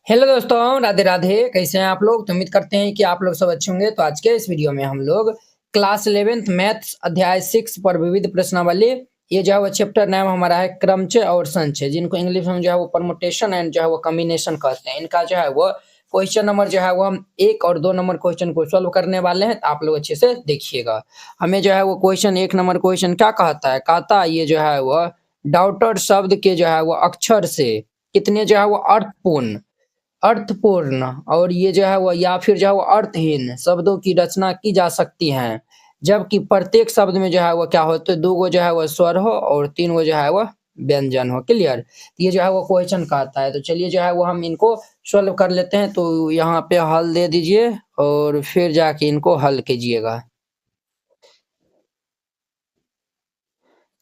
Hello दोस्तों, राधे राधे। कैसे हैं आप लोग? तो उम्मीद करते हैं कि आप लोग सब अच्छे होंगे। तो आज के इस वीडियो में हम लोग क्लास 11th मैथ्स अध्याय 6 पर विविध प्रश्नावली, ये जो है वो चैप्टर नाम हमारा है क्रमचय और संचय, जिनको इंग्लिश में जो है वो परमुटेशन एंड जो है वो कॉम्बिनेशन कहते हैं। इनका जो है वो क्वेश्चन नंबर जो है वो हम 1 और 2 नंबर क्वेश्चन को सॉल्व करने वाले हैं। तो आप लोग अच्छे से देखिएगा। हमें जो है वो क्वेश्चन 1 नंबर क्वेश्चन क्या कहता है? कहता है ये जो है वो डॉटर शब्द के जो है वो अक्षर से कितने जो है वो अर्थपूर्ण और ये जो है वो या फिर जो है वो अर्थहीन शब्दों की रचना की जा सकती है, जबकि प्रत्येक शब्द में जो है वो क्या हो, तो 2 गो जो है वो स्वर हो और 3 गो जो है वो व्यंजन हो। क्लियर? ये जो है वो क्वेश्चन कहता है। तो चलिए जो है वो हम इनको सॉल्व कर लेते हैं। तो यहाँ पे हल दे दीजिए और फिर जाके इनको हल कीजिएगा।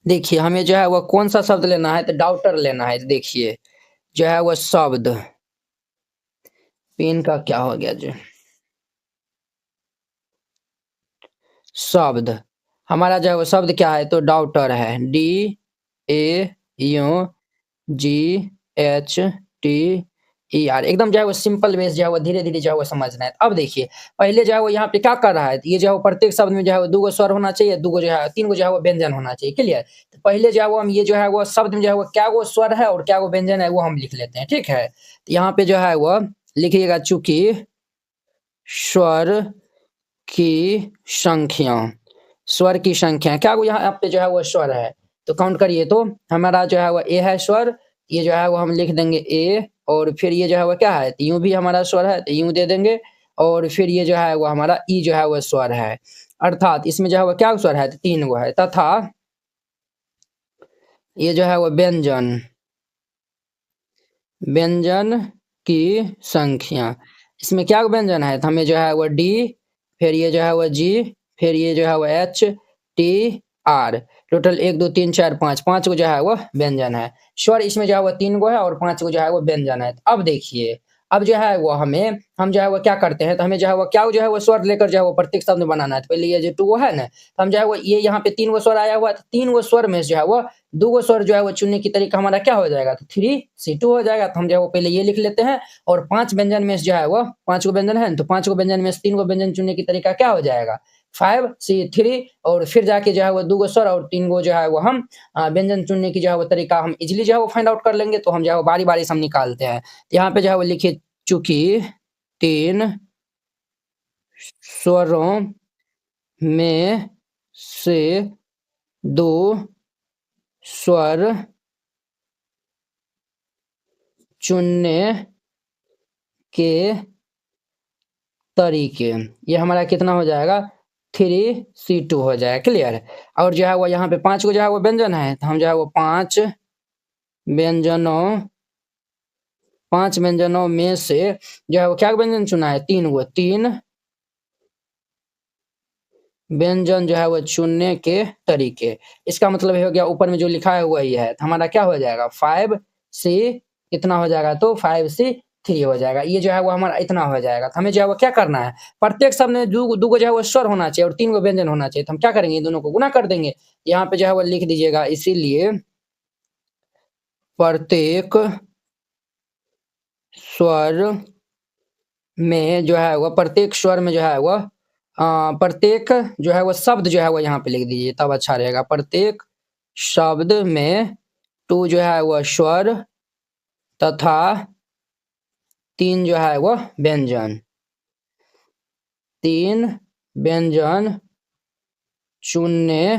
देखिए हमें जो है वो कौन-सा शब्द लेना है, तो डॉटर लेना है। देखिए जो है वो शब्द, पेन का क्या हो गया जी? शब्द, हमारा जो है वो शब्द क्या है, तो डॉटर है। DAUGHTER, एकदम जो है वो सिंपल वे से जो है वो धीरे-धीरे जो है वो समझना है। अब देखिए पहले जो है वो यहाँ पे क्या कर रहा है, ये जो है वो प्रत्येक शब्द में जो है वो 2 गो स्वर होना चाहिए, 2 गो जो है 3 गो जो है वो व्यंजन होना चाहिए। क्लियर? तो पहले जो है वो हम ये जो है वो शब्द में जो है वो क्या गो स्वर है और क्या गो व्यंजन है वो हम लिख लेते हैं। ठीक है? तो यहाँ पे जो है वो लिखिएगा, चूँकि स्वर की संख्या, स्वर की संख्या क्या वो यहाँ पे जो है वो स्वर है, तो काउंट करिए। तो हमारा जो है वो ए है स्वर, ये जो है वो हम लिख देंगे ए, और फिर ये जो है वो क्या है, तो यूँ भी हमारा स्वर है तो यूँ दे देंगे, और फिर ये जो है वो हमारा ई जो है वो स्वर है। अर्थात इसमें जो है वो क्या स्वर है, तो 3 गो है, तथा ये जो है वो व्यंजन, व्यंजन की संख्या, इसमें क्या व्यंजन है, तो हमें जो है वो डी, फिर ये जो है वो जी, फिर ये जो है वो एच टी आर, टोटल 1 2 3 4 5 5 गो जो है वो व्यंजन है। स्वर इसमें जो है वो 3 गो है और 5 गो जो है वो व्यंजन है। अब देखिए, अब जो है वो हमें हम जो है वो क्या करते हैं, तो हमें जो है वो क्या जो है वो स्वर लेकर जो है वो प्रत्येक शब्द बनाना है। तो पहले ये जो 2 है ना, तो हम जो है वो ये यहाँ पे 3 गो स्वर आया हुआ है, तो 3 गो स्वर में जो है वो 2 गो स्वर जो है वो चुनने की तरीका हमारा क्या हो जाएगा, तो 3C2 हो जाएगा। तो हम जो है वो पहले ये लिख लेते हैं, और 5 व्यंजन में से जो है वो 5 गो व्यंजन है, तो 5 गो व्यंजन में से 3 गो व्यंजन चुनने की तरीका क्या हो जाएगा, 5C3, और फिर जाके जो है वो 2 गो स्वर और 3 गो जो है वो हम व्यंजन चुनने की जो है वो तरीका हम इज़िली जो है वो फाइंड आउट कर लेंगे। तो हम जो है वो बारी-बारी से हम निकालते हैं। तो यहाँ पे जो है वो लिखिए, चूँकि 3 स्वरों में से 2 स्वर चुनने के तरीके, ये हमारा कितना हो जाएगा, 3C2 हो जाएगा। क्लियर? और जो है वो यहाँ पे 5 गो जो है वो व्यंजन है, तो हम जो है वो 5 व्यंजनों में से जो है वो क्या व्यंजन चुना है, 3 गो, 3 व्यंजन जो है वो चुनने के तरीके। इसका मतलब ये हो गया, ऊपर में जो लिखा है वही है, तो हमारा क्या हो जाएगा, 5C कितना हो जाएगा, तो 5C3 हो जाएगा। ये जो है वो हमारा इतना हो जाएगा। तो हमें जो है वो क्या करना है, प्रत्येक शब्द में 2 गो जो है वो स्वर होना चाहिए और 3 गो व्यंजन होना चाहिए। तो हम क्या करेंगे, इन दोनों को गुना कर देंगे। यहाँ पे जो है वो लिख दीजिएगा, इसीलिए प्रत्येक स्वर में जो है वो प्रत्येक स्वर में जो है वो प्रत्येक जो है वो शब्द जो है वो यहाँ पे लिख दीजिए, तब अच्छा रहेगा। प्रत्येक शब्द में 2 जो है वो स्वर तथा 3 जो है वो व्यंजन, 3 व्यंजन चुनने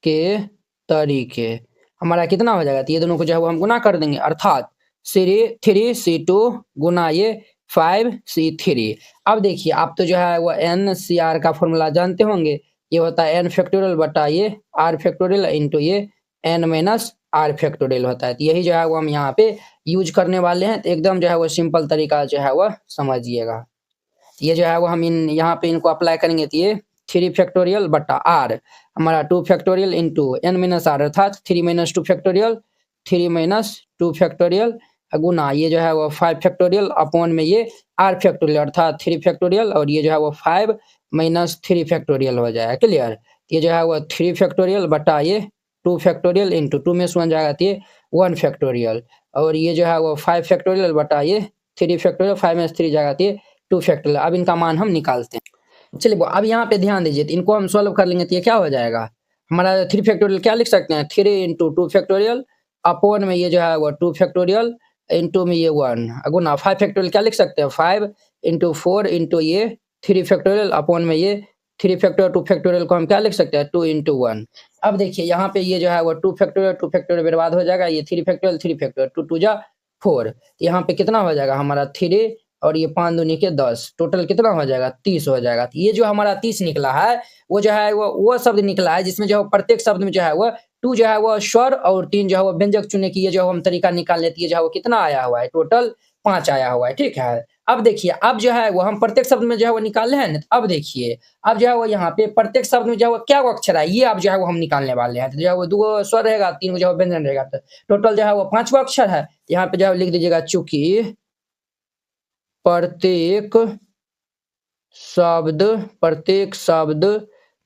के तरीके हमारा कितना हो जाएगा, तो ये दोनों को जो है वो हम गुना कर देंगे, अर्थात 3C2 गुना ये 5C3। अब देखिए आप तो जो है वो NCR का फॉर्मूला जानते होंगे, ये होता है n फैक्टोरियल बटा ये r फैक्टोरियल इंटू ये n माइनस r फैक्टोरियल होता है। तो यही जो है वो हम यहाँ पे यूज करने वाले हैं। तो एकदम जो है वो सिंपल तरीका जो है वो समझिएगा। ये जो है वो हम इन यहाँ पे इनको अप्लाई करेंगे, तो ये 3 फैक्टोरियल बटा r हमारा 2 factorial into n minus r, अर्थात 3 माइनस 2 फैक्टोरियल, 3 माइनस 2 फैक्टोरियल गुना ये जो है वो 5 फैक्टोरियल अपॉन में ये r फैक्टोरियल, अर्थात 3 फैक्टोरियल, और ये जो है वो 5 माइनस 3 फैक्टोरियल हो जाएगा। क्लियर? ये जो है वो 3 फैक्टोरियल बटा ये 2 फैक्टोरियल इंटू 2 में से 1 जाएगा तो ये 1 फैक्टोरियल, और ये जो है वो 5 फैक्टोरियल बटा ये 3 फैक्टोरियल, 5 में से 3 जाएगा तो ये 2 फैक्टोरियल। अब इनका मान हम निकालते हैं। चलिए अब यहाँ पे ध्यान दीजिए, तो इनको हम सॉल्व कर लेंगे तो ये क्या हो जाएगा हमारा 3 फैक्टोरियल, क्या लिख सकते हैं 3 इंटू 2 फैक्टोरियल अपॉन में ये जो है वो 2 फैक्टोरियल इंटू में ये 1 गुना 5 फैक्टोरियल क्या लिख सकते हैं 5 इंटू 4 इंटू ये 3 फैक्टोरियल अपॉन में ये 3 फैक्टोरियल 2 फैक्टोरियल को हम क्या लिख सकते हैं 2 इंटू 1। अब देखिए यहाँ पे ये जो है वो 2 फैक्टोरियल बर्बाद हो जाएगा, ये 3 फैक्टोरियल 2 2 जा 4, यहाँ पे कितना हो जाएगा हमारा 3 और ये 5 दूनी के 10, टोटल कितना हो जाएगा 30 हो जाएगा। तो ये जो हमारा 30 निकला है वो जो है वो शब्द निकला है जिसमें जो है प्रत्येक शब्द में जो है वो 2 जो है वो स्वर और 3 जो है वो व्यंजक चुनने की ये जो हम तरीका निकाल लेती है, जो है वो कितना आया हुआ है टोटल 5 आया हुआ है। ठीक है, अब देखिए अब जो है वो हम प्रत्येक शब्द में जो है वो निकाले हैं ना, अब देखिए अब जो है वो यहाँ पे प्रत्येक शब्द में जो है वो क्या अक्षर है ये अब जो है वो हम निकालने वाले हैं। तो जो है वो 2 स्वर रहेगा, 3 जो है व्यंजन रहेगा, तो टोटल जो है वो 5 अक्षर है। यहाँ पे जो है लिख दीजिएगा चूंकि प्रत्येक शब्द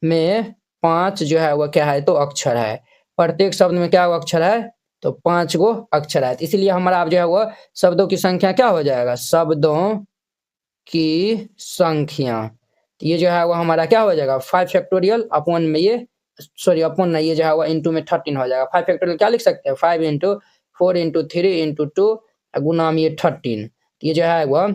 में 5 जो है वो क्या है तो अक्षर है, प्रत्येक शब्द में क्या अक्षर है तो 5 गो अक्षर है। इसलिए हमारा अब जो है वो शब्दों की संख्या क्या हो जाएगा, शब्दों की संख्या, तो ये जो है वो हमारा क्या हो जाएगा 5 फैक्टोरियल अपॉन में ये अपॉन नहीं, ये जो है वो इंटू में 13 हो जाएगा। 5 फैक्टोरियल क्या लिख सकते हैं 5 इंटू 4 इंटू 3 इंटू 2 गुना में ये 13, ये जो है वो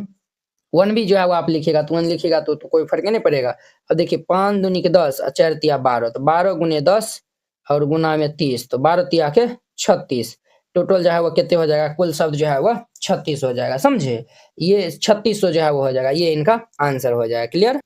1 भी जो है वो आप लिखिएगा तो 1 लिखिएगा तो कोई फर्क नहीं पड़ेगा। अब देखिए 5 दूनी के 10 और 4 तिया 12, तो 12 गुने 10 और गुना में 30, तो 12 तिया के 36, टोटल जो है वो कितने हो जाएगा कुल शब्द जो है वो 36 हो जाएगा। समझे, ये 3600 जो है वो हो जाएगा, ये इनका आंसर हो जाएगा। क्लियर।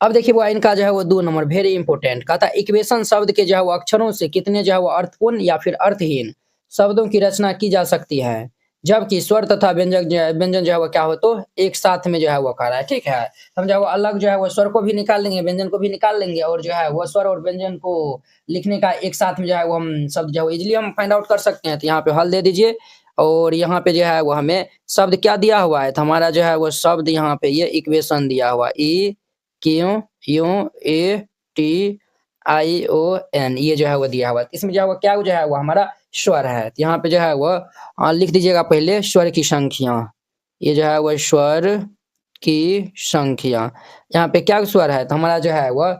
अब देखिए वो इनका जो है वो 2 नंबर वेरी इंपॉर्टेंट कहता है इक्वेशन शब्द के जो है वो अक्षरों से कितने जो है वो अर्थपूर्ण या फिर अर्थहीन शब्दों की रचना की जा सकती है जबकि स्वर तथा व्यंजन जो है वो क्या हो तो एक साथ में जो है वो कर रहा है। ठीक है, हम जो है वो अलग जो है वो स्वर को भी निकाल लेंगे, व्यंजन को भी निकाल लेंगे, और जो है वो स्वर और व्यंजन को लिखने का एक साथ में जो है वो हम शब्द जो है इजिली हम फाइंड आउट कर सकते हैं। तो यहाँ पे हल दे दीजिए, और यहाँ पे जो है वो हमें शब्द क्या दिया हुआ है, तो हमारा जो है वो शब्द यहाँ पे ये इक्वेशन दिया हुआ E Q U A T I O N, ये जो है वो दिया हुआ है। इसमें जो है वो क्या जो है वो हमारा स्वर है। तो यहाँ पे जो है वो लिख दीजिएगा पहले स्वर की संख्या, ये जो है वो स्वर की संख्या, यहाँ पे क्या स्वर है तो हमारा जो है वो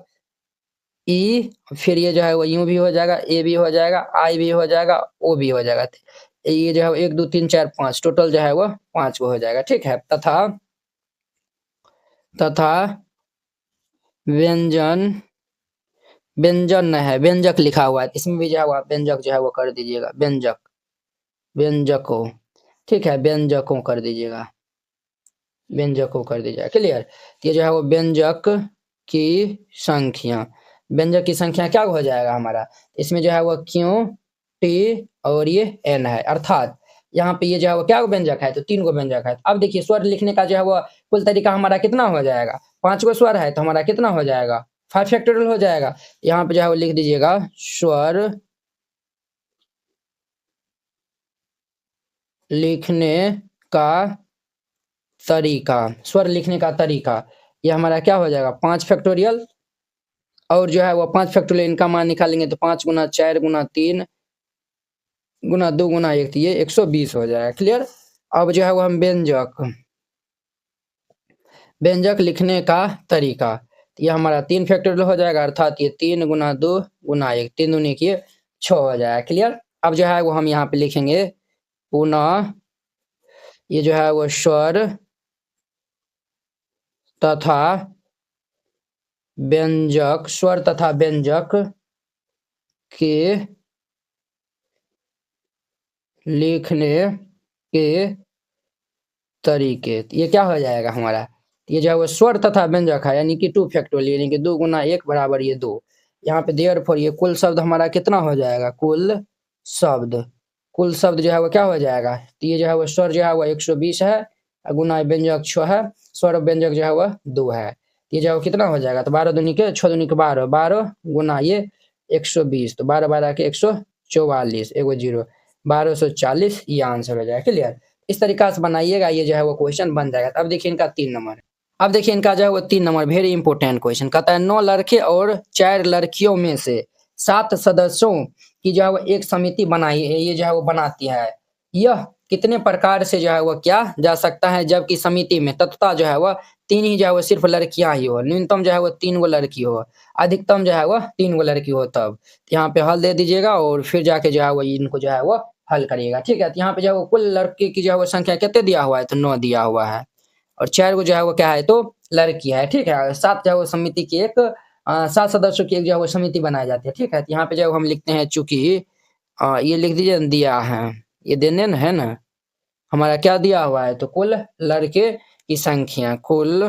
ई, फिर ये जो है वो यू भी हो जाएगा, ए भी हो जाएगा, आई भी हो जाएगा, ओ भी हो जाएगा, ये जो है 1 2 3 4 5 टोटल जो है वो 5 को हो जाएगा। ठीक है, तथा व्यंजन है, व्यंजक लिखा हुआ है, इसमें भी जो है वो व्यंजक जो है वो कर दीजिएगा, व्यंजकों। ठीक है, व्यंजकों कर दीजिएगा, व्यंजकों कर दीजिएगा। क्लियर। ये जो है वो व्यंजक की संख्या, व्यंजक की संख्या क्या हो जाएगा हमारा, इसमें जो है वो क्यू टी और ये एन है, अर्थात यहाँ पे ये जो है वो क्या व्यंजक है तो 3 गो व्यंजक है। अब देखिए स्वर लिखने का जो है वो कुल तरीका हमारा कितना हो जाएगा, 5 गो स्वर है तो हमारा कितना हो जाएगा 5 फैक्टोरियल हो जाएगा। यहाँ पे जो है वो लिख दीजिएगा स्वर लिखने का तरीका, स्वर लिखने का तरीका, ये हमारा क्या हो जाएगा 5 फैक्टोरियल, और जो है वो 5 फैक्टोरियल इनका मान निकालेंगे तो 5 गुना 4 गुना 3 गुना 2 गुना 1, तो ये 120 हो जाएगा। क्लियर। अब जो है वो हम व्यंजक लिखने का तरीका, तो ये हमारा 3 फैक्टोरियल हो जाएगा, अर्थात ये 3 गुना 2 गुना 1, 3 दूनी की 6 हो जाएगा। क्लियर। अब जो है वो हम यहाँ पे लिखेंगे पुनः, ये जो है वो स्वर तथा व्यंजक, स्वर तथा व्यंजक के लिखने के तरीके, ये क्या हो जाएगा हमारा, ये जो है वो स्वर तथा व्यंजक है यानी कि 2 फैक्टोरियल, यानी कि 2 गुना 1 बराबर ये 2, यहाँ पे देयरफॉर ये कुल शब्द हमारा कितना हो जाएगा, कुल शब्द जो है वो क्या हो जाएगा, तो ये जो है वो स्वर जो है वो 120 है, गुना व्यंजक 6 है, स्वर व्यंजक जो है वो 2 है, ये जो है वो कितना हो जाएगा, तो 12 दूनी के 6 दूनी के 12, 12 गुना ये 120, तो 12 12 के 144, एगो 0, 1240, ये आंसर हो जाएगा। क्लियर। इस तरीका से बनाइएगा, ये जो है वो क्वेश्चन बन जाएगा। अब देखिए इनका 3 नंबर, अब देखिए इनका जो है वो 3 नंबर वेरी इंपॉर्टेंट क्वेश्चन कहता है 9 लड़के और 4 लड़कियों में से 7 सदस्यों की जो है वो एक समिति बनाई है, ये जो है वो बनाती है। यह कितने प्रकार से जो है वो किया जा सकता है, जबकि समिति में तत्वतः जो है वह 3 ही जो है वो सिर्फ लड़कियाँ ही हो, न्यूनतम जो है वो 3 गो लड़की हो, अधिकतम जो है वह 3 गो लड़की हो तब। यहाँ पे हल दे दीजिएगा और फिर जाके जो है वो इनको जो है वो हल करिएगा, ठीक है? तो यहाँ पे जो है वो कुल लड़के की जो है वो संख्या कितने दिया हुआ है, तो 9 दिया हुआ है और 4 गो जो है वो क्या है, तो लड़की है, ठीक है? 7 जो है वो समिति की एक 7 सदस्यों की एक जो है वो समिति बनाई जाती है, ठीक है? तो यहाँ पे जो है हम लिखते हैं, चूँकि ये लिख दीजिए दिया है, ये देने न है ना, हमारा क्या दिया हुआ है, तो कुल लड़के की संख्या, कुल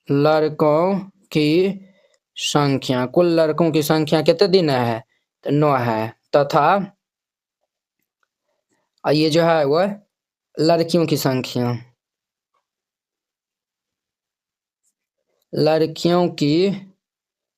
लड़कों की संख्या, कुल लड़कों की संख्या कितने दिन है, तो 9 है, तथा ये जो है वो लड़कियों की संख्या, लड़कियों की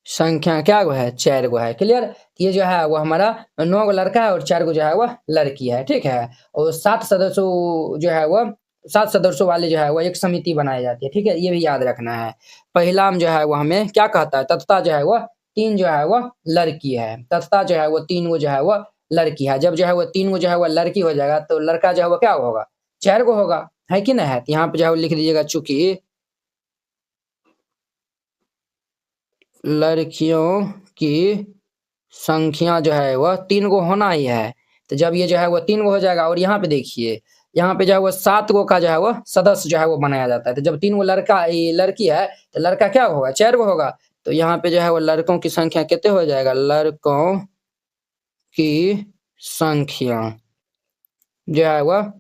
संख्या क्या गो है, 4 गो है, क्लियर? ये जो है वो हमारा 9 गो लड़का है और 4 गो जो है वो लड़की है, ठीक है? और 7 सदस्यों जो है वो 7 सदस्यों वाली जो है वो एक समिति बनाई जाती है, ठीक है? ये भी याद रखना है। पहला में जो है वो हमें क्या कहता है, तत्वतः जो है वो 3 जो है वो लड़की है, तत्वतः जो है वो 3 गो जो है वो लड़की है। जब जो है वो 3 गो जो है वो लड़की हो जाएगा, तो लड़का जो है वो क्या होगा, 4 गो होगा, है कि नहीं है? तो यहाँ पे जो है वो लिख दीजिएगा, चूँकि लड़कियों की संख्या जो है वह 3 गो होना ही है। तो जब ये जो है वो 3 गो हो जाएगा और यहाँ पे देखिए, यहाँ पे जो है वो 7 गो का जो है वो सदस्य जो है वो बनाया जाता है। तो जब 3 गो लड़का ये लड़की है, तो लड़का क्या होगा, 4 गो होगा। तो यहाँ पे जो है वो लड़कों की संख्या कितने हो जाएगा, लड़कों की संख्या जो है वह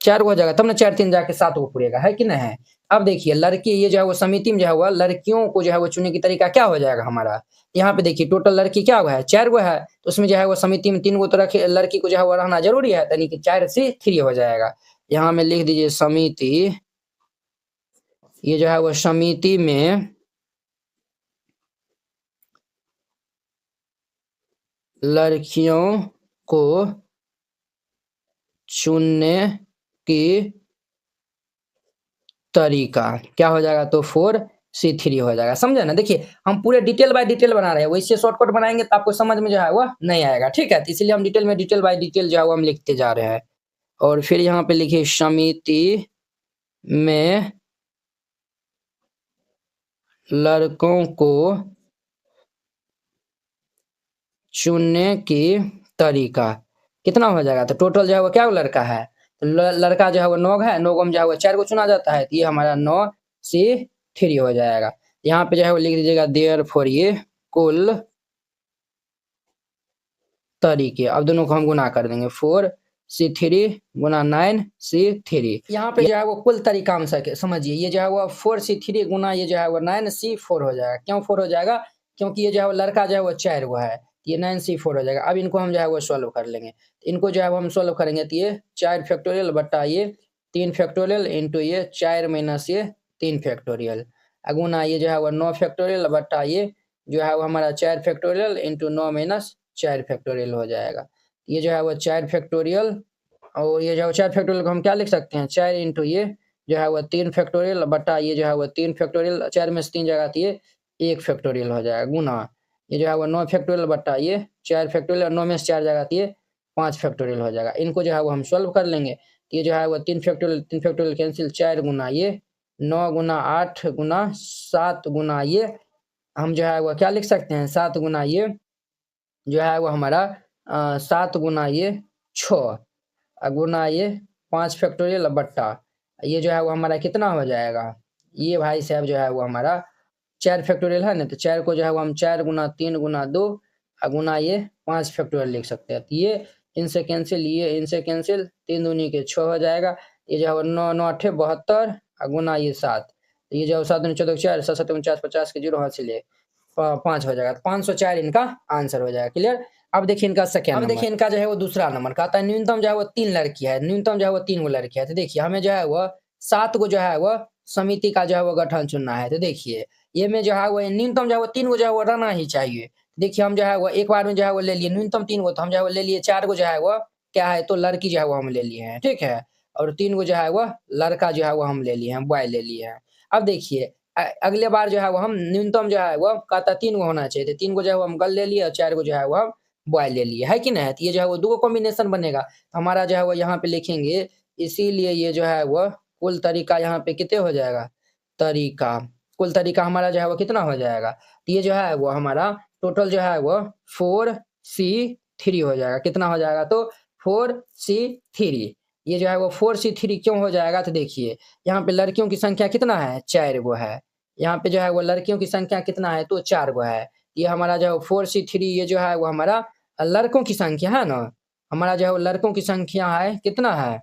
4 गो हो जाएगा, तब ना 4 3 जाके 7 गो पूरेगा, है कि नहीं है? अब देखिए लड़की ये जो है वो समिति में जो है वो लड़कियों को जो है वो चुनने की तरीका क्या हो जाएगा हमारा, यहाँ पे देखिए टोटल लड़की क्या हुआ है, 4 गो है, तो उसमें जो है वो समिति में 3 गो तो रखे लड़की को जो है वो रहना ज़रूरी है, यानी कि 4 से 3 हो जाएगा। यहाँ में लिख दीजिए समिति, ये जो है वो समिति में लड़कियों को चुनने की तरीका क्या हो जाएगा, तो 4C3 हो जाएगा, समझे ना? देखिए हम पूरे डिटेल बाय डिटेल बना रहे हैं, वैसे शॉर्टकट बनाएंगे तो आपको समझ में जो है वो नहीं आएगा, ठीक है? तो इसलिए हम डिटेल बाय डिटेल जो है वो हम लिखते जा रहे हैं। और फिर यहाँ पे लिखिए समिति में लड़कों को चुनने की तरीका कितना हो जाएगा, तो टोटल जो है वो क्या लड़का है, तो लड़का जो है वो 9 है, 9 में जो है वो 4 को चुना जाता है, तो ये हमारा 9C3 हो जाएगा। यहाँ पे जो है वो लिख दीजिएगा देयरफॉर ये कुल तरीके, अब दोनों को हम गुना कर देंगे, 4C3 गुना 9C3। यहाँ पे जो है वो कुल तरीका हम समझिए, ये जो है वो 4C3 गुना ये जो है वो 9C4 हो जाएगा। क्यों 4 हो जाएगा, क्योंकि ये जो है वो लड़का जो है वो 4 गो है, ये 9C4 हो जाएगा। अब इनको हम जो है वो सॉल्व कर लेंगे, इनको जो है वो हम सॉल्व करेंगे, तो ये 4 फैक्टोरियल बटा ये 3 फैक्टोरियल इंटू ये 4 माइनस ये 3 फैक्टोरियल, गुना ये जो है वो 9 फैक्टोरियल बटा ये जो है वो हमारा 4 फैक्टोरियल इंटू 9 माइनस 4 फैक्टोरियल हो जाएगा। ये जो है वो 4 फैक्टोरियल और ये जो है 4 फैक्टोरियल को हम क्या लिख सकते हैं, 4 इंटू ये जो है वो 3 फैक्टोरियल बटा ये जो है वो 3 फैक्टोरियल, 4 में से 3 जाएगा तो ये 1 फैक्टोरियल हो जाएगा, गुना ये जो है वो 9 फैक्टोरियल बटा ये 4 फैक्टोरियल, 9 में से 4 जाएगा तो ये 5 फैक्टोरियल हो जाएगा। इनको जो है वो हम सॉल्व कर लेंगे, तो ये जो है वो 3 फैक्टोरियल कैंसिल, 4 गुना ये 9 गुना 8 गुना 7 गुना ये हम जो है वो क्या लिख सकते हैं, 7 गुना ये जो है वो हमारा 7 गुना ये 6 गुना ये 5 फैक्टोरियल बट्टा ये जो है वो हमारा कितना हो जाएगा, ये भाई साहब जो है वो हमारा 4 फैक्टोरियल है ना, तो 4 को जो है वो हम 4 गुना 3 गुना 2 गुना ये 5 फैक्टोरियल लिख सकते हैं। तो ये इनसे कैंसिल, ये इनसे कैंसिल, 3 दूनी के 6 हो जाएगा, ये जो है वो 9 9 8 72 गुना ये 7, तो ये जो है 7 दूनी 14 4 7 7 49 50 के 0 हाथ से लिए 5 हो जाएगा, 504 इनका आंसर हो जाएगा, क्लियर? अब देखिए इनका सेकंड नंबर, अब देखिए इनका जो है वो दूसरा नंबर कहता है न्यूनतम जो है वो 3 लड़की है, न्यूनतम जो है वो 3 गो लड़की है। तो देखिए हमें जो है वो 7 गो जो है वो समिति का जो है वो गठन चुनना है। तो देखिए ये में जो है वो न्यूनतम जो है वो 3 गो जो है वो रहना ही चाहिए। देखिए हम जो है वो एक बार में जो है वो ले लिए न्यूनतम 3 गो, तो हम जो है वो ले लिए 4 गो जो है वो क्या है, तो लड़की जो है वो हम ले लिए हैं, ठीक है? और 3 गो जो है वो लड़का जो है वो हम ले लिए हैं, बॉय ले लिए हैं। अब देखिए अगले बार जो है वो हम न्यूनतम जो है वो कहता 3 गो होना चाहिए, तो 3 गो जो है वो हम गल ले लिए और 4 गो जो है वो हम बॉयल ले लिए, है कि नहीं? तो ये जो है वो 2 गो कॉम्बिनेशन बनेगा। तो हमारा जो है वो यहाँ पे लिखेंगे, इसीलिए ये जो है वो कुल तरीका यहाँ पे कितने हो जाएगा? तरीका, कुल तरीका हमारा जो है वो कितना हो जाएगा? तो ये जो है वो हमारा टोटल जो है वो 4C3 हो जाएगा। कितना हो जाएगा? तो 4C3। ये जो है वो 4C3 क्यों हो जाएगा? तो देखिए, यहाँ पे लड़कियों की संख्या कितना है? 4 गो है। यहाँ पे जो है वो लड़कियों की संख्या कितना है? तो 4 गो है। ये हमारा जो है 4C3 ये जो है वो हमारा लड़कों की संख्या है ना? हमारा जो है वो लड़कों की संख्या है, कितना है?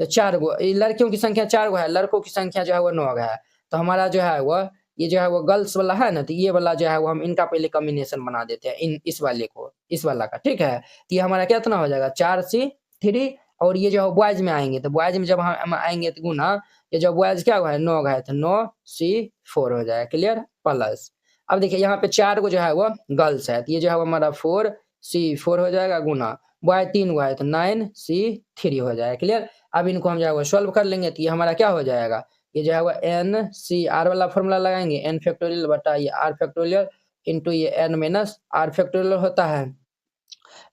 तो 4 गो। ये लड़कियों की संख्या 4 गो है, लड़कों की संख्या जो है वो 9 गो है। तो हमारा जो है वो ये जो है वो गर्ल्स वाला है ना, तो ये वाला जो है वो हम इनका पहले कॉम्बिनेशन बना देते हैं, इस वाले को, इस वाला का, ठीक है? तो ये हमारा कितना हो जाएगा? 4C3। और ये जो है बॉयज़ में आएँगे, तो बॉयज़ में जब हम आएँगे तो गुना, ये जो बॉयज़ क्या हुआ है? 9 है, तो 9C4 हो जाएगा, क्लियर? प्लस अब देखिए यहाँ पे 4 गो जो है वो गर्ल्स है, तो ये जो है वो हमारा 4C4 हो जाएगा गुना बॉय 3 गो है, तो 9C3 हो जाएगा, क्लियर? अब इनको हम जो है वो सॉल्व कर लेंगे, तो ये हमारा क्या हो जाएगा? ये जो है वो NCR वाला फॉर्मूला लगाएँगे, n फैक्टोरियल बटा ये r फैक्टोरियल इंटू ये n माइनस r फैक्टोरियल होता है।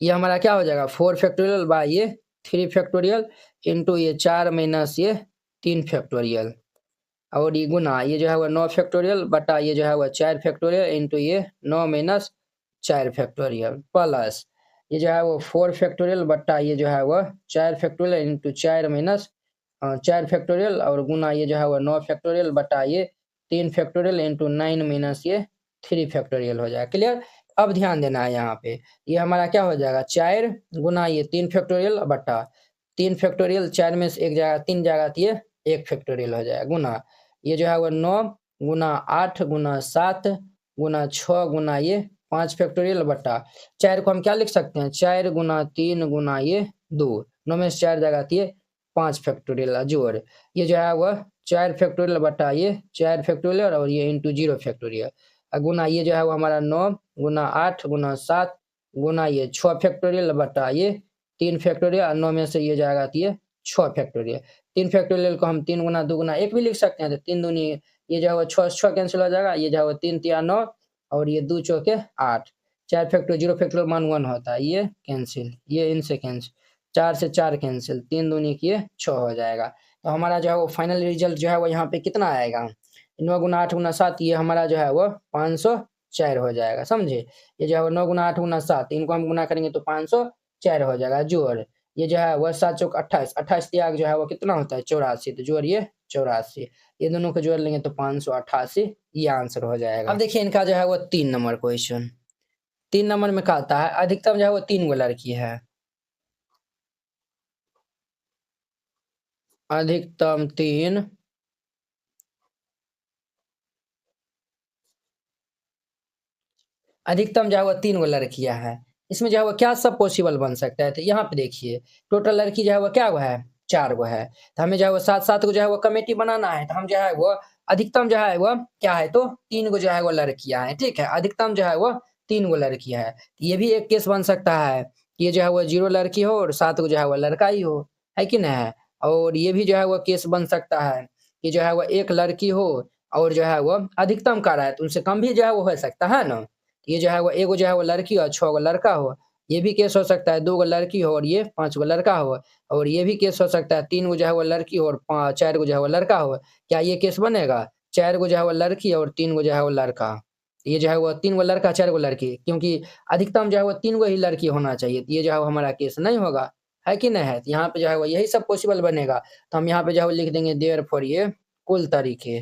ये हमारा क्या हो जाएगा? 4 फैक्टोरियल बाय ये 3 फैक्टोरियल इंटू ये 4 माइनस ये 3 फैक्टोरियल और ये गुना ये जो है वो 9 फैक्टोरियल बटा ये जो है वो 4 फैक्टोरियल इंटू ये 9 माइनस 4 फैक्टोरियल प्लस ये जो है वो 4 फैक्टोरियल बटा ये जो है वो 4 फैक्टोरियल इंटू 4 माइनस 4 फैक्टोरियल और गुना ये जो है वो 9 फैक्टोरियल बटा ये 3 फैक्टोरियल इंटू 9 माइनस ये 3 फैक्टोरियल हो जाएगा, क्लियर? अब ध्यान देना है यहाँ पे, ये हमारा क्या हो जाएगा? 4 गुना ये 3 फैक्टोरियल बटा 3 फैक्टोरियल 4 में से 1 जाएगा 3 जाएगा तो ये 1 फैक्टोरियल हो जाएगा गुना ये जो है वो 9 गुना 8 गुना 7 गुना 6 गुना ये 5 फैक्टोरियल बटा 4 को हम क्या लिख सकते हैं? 4 गुना 3 गुना ये 2, 9 में से 4 जाएगा तो ये 5 फैक्टोरियल जोड़ ये जो है वो 4 फैक्टोरियल बटा ये 4 फैक्टोरियल और ये इंटू 0 फैक्टोरियल गुना ये जो है वो हमारा 9 गुना 8 गुना 7 गुना ये 6 फैक्टोरियल बटा ये 3 फैक्टोरियल और 9 में से ये जाएगा तो ये 6 फैक्टोरियल 3 फैक्टोरियल को हम 3 गुना 2 गुना 1 भी लिख सकते हैं, तो 3 दूनी ये जो है वो 6 कैंसिल हो जाएगा, ये जो है वो 3 तिया 9 और ये 2 चौके 8 4 फैक्टोरियल 0 फैक्टोरियल मान 1 होता है, ये कैंसिल, ये इनसे कैंसिल 4 से 4 कैंसिल 3 दूनी किए 6 हो जाएगा। तो हमारा जो है वो फाइनल रिजल्ट जो है वो यहाँ पे कितना आएगा? 9 गुना 8 गुना 7 ये हमारा जो है वो 504 हो जाएगा, समझे? ये जो है वो 9 गुना 8 गुना 7 इनको हम गुना करेंगे तो 504 हो जाएगा जोड़ ये जो है वह 7 चौक 28 28 त्याग जो है वो कितना होता है? 84, तो जोड़िए 84 ये दोनों को जोड़ लेंगे तो 588 ये आंसर हो जाएगा। अब देखिए इनका जो है वो 3 नंबर क्वेश्चन 3 नंबर में कहता है अधिकतम जो है वो 3 गो लड़की है, अधिकतम 3 अधिकतम जो है वो 3 गो लड़कियां हैं। इसमें जो है वो क्या सब पॉसिबल बन सकता है? तो यहाँ पे देखिए टोटल लड़की जो है वो क्या गो है? 4 गो है। तो हमें जो है वो 7-7 को जो है वो कमेटी बनाना है। तो हम जो है वो अधिकतम जो है वो क्या है? तो 3 गो जो है वो लड़कियां हैं, ठीक है? अधिकतम जो है वो 3 गो लड़कियां हैं। ये भी एक केस बन सकता है कि ये जो है वो 0 लड़की हो और 7 गो जो है वो लड़का ही हो, है कि नहीं? और ये भी जो है वो केस बन सकता है कि जो है वो 1 लड़की हो और जो है वो अधिकतम का रहा है, तो उनसे कम भी जो है वो हो सकता है ना? ये जो है वो एगो जो है वो लड़की और 6 गो लड़का हो, ये भी केस हो सकता है 2 गो लड़की हो और ये 5 गो लड़का हो और ये भी केस हो सकता है 3 गो जो है वो लड़की हो और 4 गो जो है वो लड़का हो। क्या ये केस बनेगा? 4 गो जो है वो लड़की और 3 गो जो है वो लड़का। ये जो है वो 3 गो लड़का 4 गो लड़की क्योंकि अधिकतम जो है वो 3 गो ही लड़की होना चाहिए। तो ये जो है वो हमारा केस नहीं होगा, है कि नहीं है? तो यहाँ पे जो है वो यही सब पॉसिबल बनेगा। तो हम यहाँ पे जो है वो लिख देंगे देयरफॉर ये कुल तरीके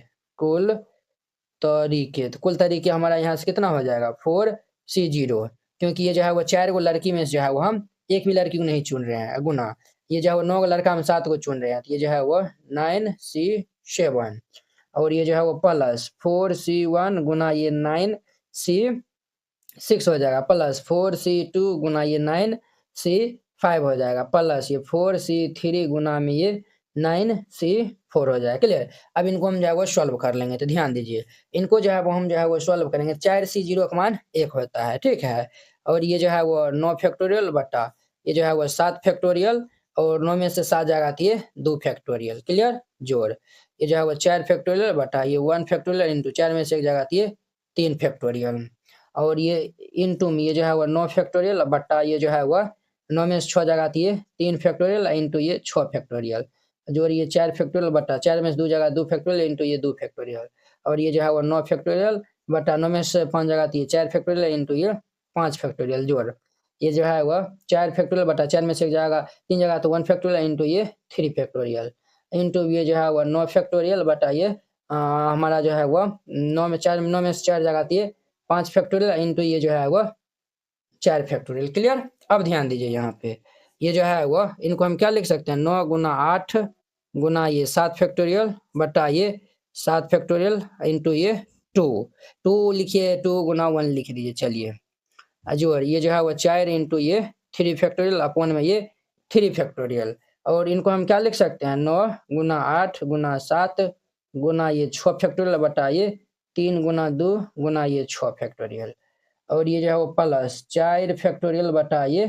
तो कुल तरीके हमारा यहाँ से कितना हो जाएगा 4C0 क्योंकि ये जो है वो 4 गो लड़की में से जो है वो हम एक भी लड़की को नहीं चुन रहे हैं गुना ये जो है वो 9 गो लड़का हम 7 को चुन रहे हैं, तो ये जो है वो 9C7 और ये जो है वो प्लस 4C1 गुना ये 9C6 हो जाएगा प्लस 4C2 गुना ये 9C5 हो जाएगा प्लस ये 4C3 गुना में ये 9C4 हो जाएगा, क्लियर? अब इनको हम जो है वो सॉल्व कर लेंगे, तो ध्यान दीजिए इनको जो है वो हम जो है वो सॉल्व करेंगे 4C0 का मान 1 होता है, ठीक है? और ये जो है वो 9 फैक्टोरियल बटा ये जो है वो 7 फैक्टोरियल और 9 में से 7 जगह आती है 2 फैक्टोरियल, क्लियर, जोड़। ये जो है वो 4 फैक्टोरियल बटा ये 1 फैक्टोरियल इंटू 4 में से एक जगह आती है 3 फैक्टोरियल, और ये इंटू में ये जो है वो 9 फैक्टोरियल बटा ये जो है वह 9 में से 6 जगह आती है 3 फैक्टोरियल इंटू ये 6 फैक्टोरियल, जोड़ ये 4 फैक्टोरियल बटा 4 में से 2 जगह 2 फैक्टोरियल इंटू ये 2 फैक्टोरियल, और ये जो है वो 9 फैक्टोरियल बटा 9 में से 5 जगह आती है 4 फैक्टोरियल इंटू ये 5 फैक्टोरियल, जोड़। ये जो है वह 4 फैक्टोरियल बटा 4 में से एक जगह 3 जगह तो 1 फैक्टोरियल इंटू ये 3 फैक्टोरियल, इंटू ये जो है वह 9 फैक्टोरियल बटा ये हमारा जो है वह 9 में से 4 जगह आती है 5 फैक्टोरियल इंटू ये जो है वह 4 फैक्टोरियल, क्लियर। अब ध्यान दीजिए यहाँ पे ये जो है वह इनको हम क्या लिख सकते हैं 9 गुना 8 गुना ये 7 फैक्टोरियल बटा ये 7 फैक्टोरियल इंटू ये 2 लिखिए, 2 गुना 1 लिख दीजिए, चलिए जोड़। ये जो है वो 4 इंटू ये 3 फैक्टोरियल अपॉन में ये 3 फैक्टोरियल, और इनको हम क्या लिख सकते हैं 9 गुना 8 गुना 7 गुना ये 6 फैक्टोरियल बटा ये 3 गुना 2 गुना ये 6 फैक्टोरियल, और ये जो है वो प्लस 4 फैक्टोरियल बटा ये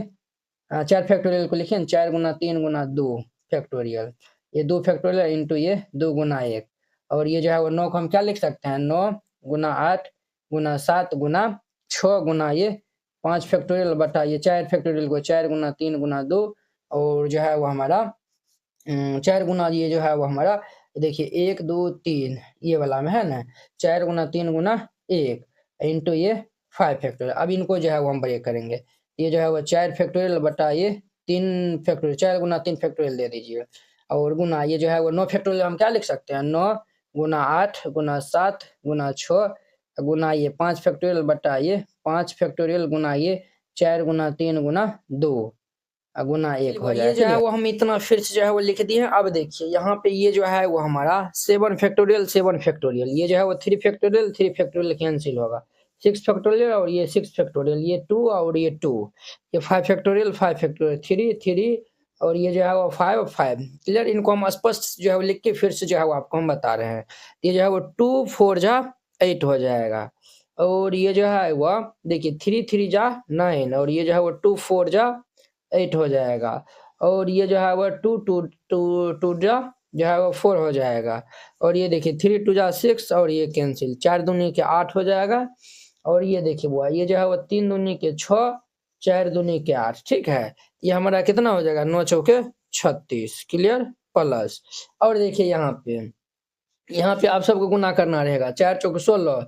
4 फैक्टोरियल को लिखें 4 गुना 3 गुना 2 फैक्टोरियल, ये 2 फैक्टोरियल इंटू ये 2 गुना 1, और ये जो है वो 9 को हम क्या लिख सकते हैं 9 गुना 8 गुना 7 गुना 6 गुना ये 5 फैक्टोरियल बटा ये 4 फैक्टोरियल को 4 गुना 3 गुना 2, और जो है वो हमारा 4 गुना ये जो है वो हमारा देखिए 1 2 3 ये वाला में है ना 4 गुना 3 गुना 1 इंटू ये 5 फैक्टोरियल। अब इनको जो है वो हम ब्रेक करेंगे, ये जो है वो 4 फैक्टोरियल बटा ये 3 फैक्टोरियल 4 गुना 3 फैक्टोरियल दे दीजिए, और गुना ये जो है वो 9 फैक्टोरियल हम क्या लिख सकते हैं 9 गुना 8 गुना 7 गुना 6 गुना ये 5 फैक्टोरियल बटा ये 5 फैक्टोरियल गुना ये 4 गुना 3 गुना 2 गुना 1 हो जाएगा। ये जो है वो हम इतना फिर से जो है वो लिख दिए हैं। अब देखिए यहाँ पे ये जो है वो हमारा 7 फैक्टोरियल, ये जो है वो 3 फैक्टोरियल कैंसिल होगा, 6 फैक्टोरियल और ये 6 फैक्टोरियल, ये 2 और ये 2, ये 5 फैक्टोरियल 3 और ये जो है वो 5 क्लियर। इनको हम स्पष्ट जो है वो लिख के फिर से जो है वो आपको हम बता रहे हैं। ये जो है वो 2 4 जा 8 हो जाएगा, और ये जो है वो देखिए 3 3 जा 9, और ये जो है वो 2 4 जा 8 हो जाएगा, और ये जो है वो 2 2 2 2 जा जो है वो 4 हो जाएगा, और ये देखिए 3 2 जा 6 और ये कैंसिल 4 दूनी के 8 हो जाएगा, और ये देखिए वो ये जो है वो 3 दूनी के 6 4 दूनी के 8, ठीक है। ये हमारा कितना हो जाएगा 9 चौके 36, क्लियर, प्लस। और देखिए यहाँ पे आप सबको गुना करना रहेगा 4 चौक 16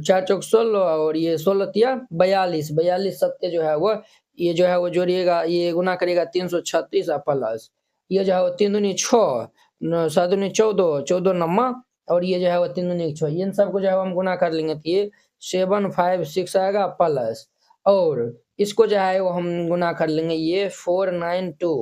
4 चौक 16 और ये 16 तिया 42 सत्य जो है वो ये जो है वो जोड़िएगा, ये गुना करिएगा 336 प्लस ये जो है वो 3 दूनी 6 7 दूनी 14 14 नम्मा, और ये जो है वो 3 दूनी 6, इन सबको जो है हम गुना कर लेंगे तो ये 7 5 6 आएगा प्लस, और इसको जो है वो हम गुना कर लेंगे ये 4 9 2,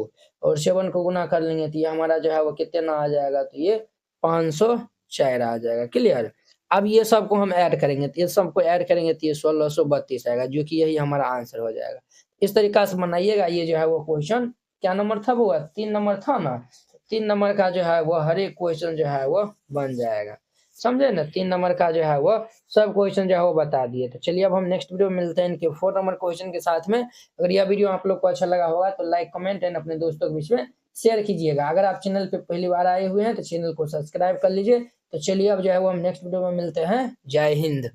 और 7 को गुना कर लेंगे तो ये हमारा जो है वो कितना आ जाएगा तो ये 504 आ जाएगा, क्लियर। अब ये सबको हम ऐड करेंगे तो ये सबको ऐड करेंगे तो ये 1632 आएगा, जो कि यही हमारा आंसर हो जाएगा। इस तरीका से बनाइएगा। ये जो है वो क्वेश्चन क्या नंबर था वो 3 नंबर था ना, 3 नंबर का जो है वो हर एक क्वेश्चन जो है वो बन जाएगा, समझे ना। 3 नंबर का जो है वो सब क्वेश्चन जो है वो बता दिए। तो चलिए अब हम नेक्स्ट वीडियो में मिलते हैं इनके 4 नंबर क्वेश्चन के साथ में। अगर यह वीडियो आप लोग को अच्छा लगा होगा तो लाइक कमेंट एंड अपने दोस्तों के बीच में शेयर कीजिएगा। अगर आप चैनल पे पहली बार आए हुए हैं तो चैनल को सब्सक्राइब कर लीजिए। तो चलिए अब जो है वो हम नेक्स्ट वीडियो में मिलते हैं। जय हिंद।